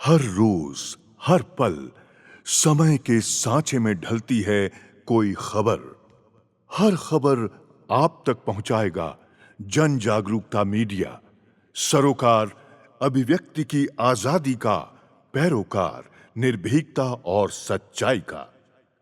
हर रोज, हर पल समय के सांचे में ढलती है कोई खबर। हर खबर आप तक पहुंचाएगा जन जागरूकता मीडिया, सरोकार अभिव्यक्ति की आजादी का पैरोकार, निर्भीकता और सच्चाई का।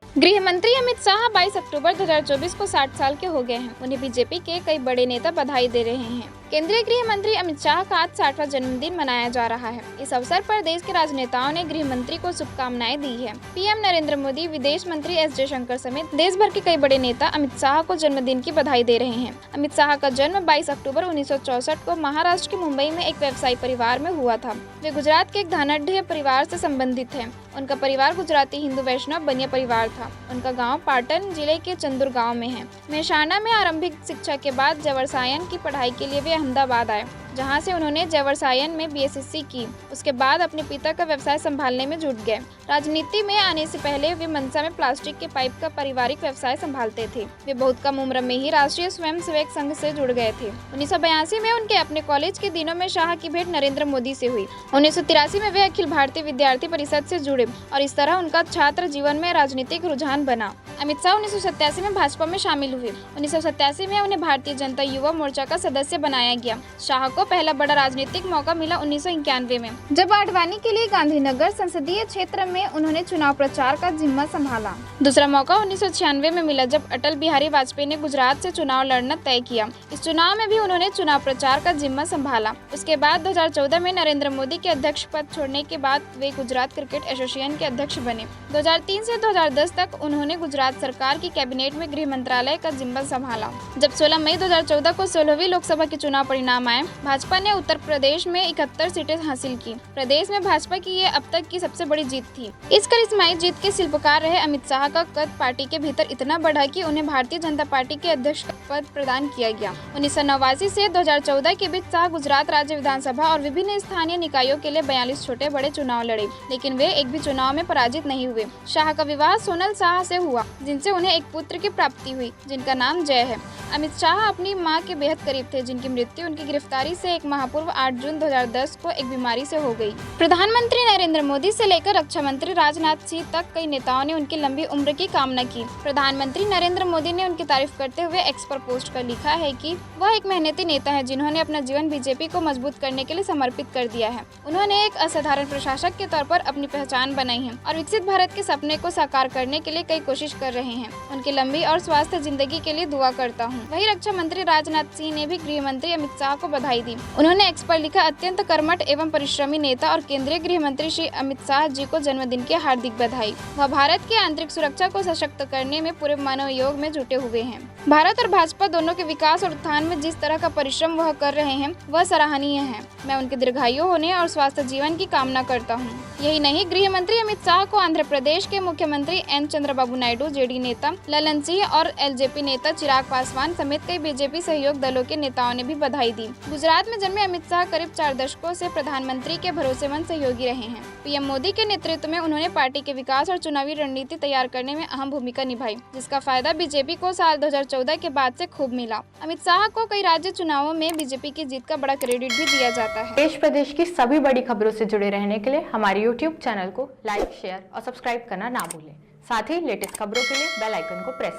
गृह मंत्री अमित शाह 22 अक्टूबर 2024 को 60 साल के हो गए हैं। उन्हें बीजेपी के कई बड़े नेता बधाई दे रहे हैं। केंद्रीय गृह मंत्री अमित शाह का आज 60वां जन्मदिन मनाया जा रहा है। इस अवसर पर देश के राजनेताओं ने गृह मंत्री को शुभकामनाएं दी है। पीएम नरेंद्र मोदी, विदेश मंत्री एस जयशंकर समेत देश भर के कई बड़े नेता अमित शाह को जन्मदिन की बधाई दे रहे हैं। अमित शाह का जन्म 22 अक्टूबर 1964 को महाराष्ट्र के मुंबई में एक व्यवसायी परिवार में हुआ था। वे गुजरात के एक धनाढ्य परिवार से संबंधित है। उनका परिवार गुजराती हिंदू वैष्णव बनिया परिवार था। उनका गांव पाटन जिले के चंदुर गांव में है। मेहसाणा में आरंभिक शिक्षा के बाद जयवरसायन की पढ़ाई के लिए वे अहमदाबाद आए, जहां से उन्होंने जयवरसायन में बीएसएससी की। उसके बाद अपने पिता का व्यवसाय संभालने में जुट गए। राजनीति में आने से पहले वे मनसा में प्लास्टिक के पाइप का पारिवारिक व्यवसाय संभालते थे। वे बहुत कम उम्र में ही राष्ट्रीय स्वयंसेवक संघ से जुड़ गए थे। 1982 में उनके अपने कॉलेज के दिनों में शाह की भेंट नरेंद्र मोदी से हुई। 1983 में वे अखिल भारतीय विद्यार्थी परिषद से जुड़े और इस तरह उनका छात्र जीवन में राजनीतिक रुझान बना। अमित शाह 1987 में भाजपा में शामिल हुए। 1987 में उन्हें भारतीय जनता युवा मोर्चा का सदस्य बनाया गया। शाह को पहला बड़ा राजनीतिक मौका मिला 1991 में, जब आडवाणी के लिए गांधीनगर संसदीय क्षेत्र में उन्होंने चुनाव प्रचार का जिम्मा संभाला। दूसरा मौका 1996 में मिला, जब अटल बिहारी वाजपेयी ने गुजरात से चुनाव लड़ना तय किया। इस चुनाव में भी उन्होंने चुनाव प्रचार का जिम्मा संभाला। उसके बाद 2014 में नरेंद्र मोदी के अध्यक्ष पद छोड़ने के बाद वे गुजरात क्रिकेट एसोसिएशन के अध्यक्ष बने। 2003 से 2010 तक उन्होंने गुजरात सरकार की कैबिनेट में गृह मंत्रालय का जिम्मा संभाला। जब 16 मई 2014 को 16वीं लोकसभा के चुनाव परिणाम आए, भाजपा ने उत्तर प्रदेश में 71 सीटें हासिल की। प्रदेश में भाजपा की ये अब तक की सबसे बड़ी जीत थी। इस करिश्माई जीत के शिल्पकार रहे अमित शाह का कद पार्टी के भीतर इतना बढ़ा कि उन्हें भारतीय जनता पार्टी के अध्यक्ष का पद प्रदान किया गया। 1989 से 2014 के बीच शाह गुजरात राज्य विधानसभा और विभिन्न स्थानीय निकायों के लिए 42 छोटे बड़े चुनाव लड़े, लेकिन वे एक भी चुनाव में पराजित नहीं हुए। शाह का विवाह सोनल शाह से हुआ, जिनसे उन्हें एक पुत्र की प्राप्ति हुई, जिनका नाम जय है। अमित शाह अपनी मां के बेहद करीब थे, जिनकी मृत्यु उनकी गिरफ्तारी से एक माह पूर्व 8 जून 2010 को एक बीमारी से हो गई। प्रधानमंत्री नरेंद्र मोदी से लेकर रक्षा मंत्री राजनाथ सिंह तक कई नेताओं ने उनकी लंबी उम्र की कामना की। प्रधानमंत्री नरेंद्र मोदी ने उनकी तारीफ करते हुए एक्स पर पोस्ट कर लिखा है कि वह एक मेहनती नेता है, जिन्होंने अपना जीवन बीजेपी को मजबूत करने के लिए समर्पित कर दिया है। उन्होंने एक असाधारण प्रशासक के तौर पर अपनी पहचान बनाई है और विकसित भारत के सपने को साकार करने के लिए कई कोशिश कर रहे हैं। उनकी लंबी और स्वस्थ जिंदगी के लिए दुआ करता हूँ। वहीं रक्षा मंत्री राजनाथ सिंह ने भी गृह मंत्री अमित शाह को बधाई दी। उन्होंने एक्स पर लिखा, अत्यंत कर्मठ एवं परिश्रमी नेता और केंद्रीय गृह मंत्री श्री अमित शाह जी को जन्मदिन की हार्दिक बधाई। वह भारत की आंतरिक सुरक्षा को सशक्त करने में पूरे मनोयोग में जुटे हुए हैं। भारत और भाजपा दोनों के विकास और उत्थान में जिस तरह का परिश्रम वह कर रहे हैं, वह सराहनीय है। मैं उनके दीर्घायु होने और स्वास्थ्य जीवन की कामना करता हूँ। यही नहीं, गृह मंत्री अमित शाह को आंध्र प्रदेश के मुख्यमंत्री एन चंद्रबाबू नायडू, जेडी नेता ललन सिंह और एलजेपी नेता चिराग पासवान समेत कई बीजेपी सहयोग दलों के नेताओं ने भी बधाई दी। गुजरात में जन्मे अमित शाह करीब 4 दशकों से प्रधानमंत्री के भरोसेमंद सहयोगी रहे हैं। पीएम मोदी के नेतृत्व में उन्होंने पार्टी के विकास और चुनावी रणनीति तैयार करने में अहम भूमिका निभाई, जिसका फायदा बीजेपी को साल 2014 के बाद से खूब मिला। अमित शाह को कई राज्य चुनावों में बीजेपी की जीत का बड़ा क्रेडिट भी दिया जाता है। देश प्रदेश की सभी बड़ी खबरों से जुड़े रहने के लिए हमारे YouTube चैनल को लाइक, शेयर और सब्सक्राइब करना ना भूलें। साथ ही लेटेस्ट खबरों के लिए बेल आइकन को प्रेस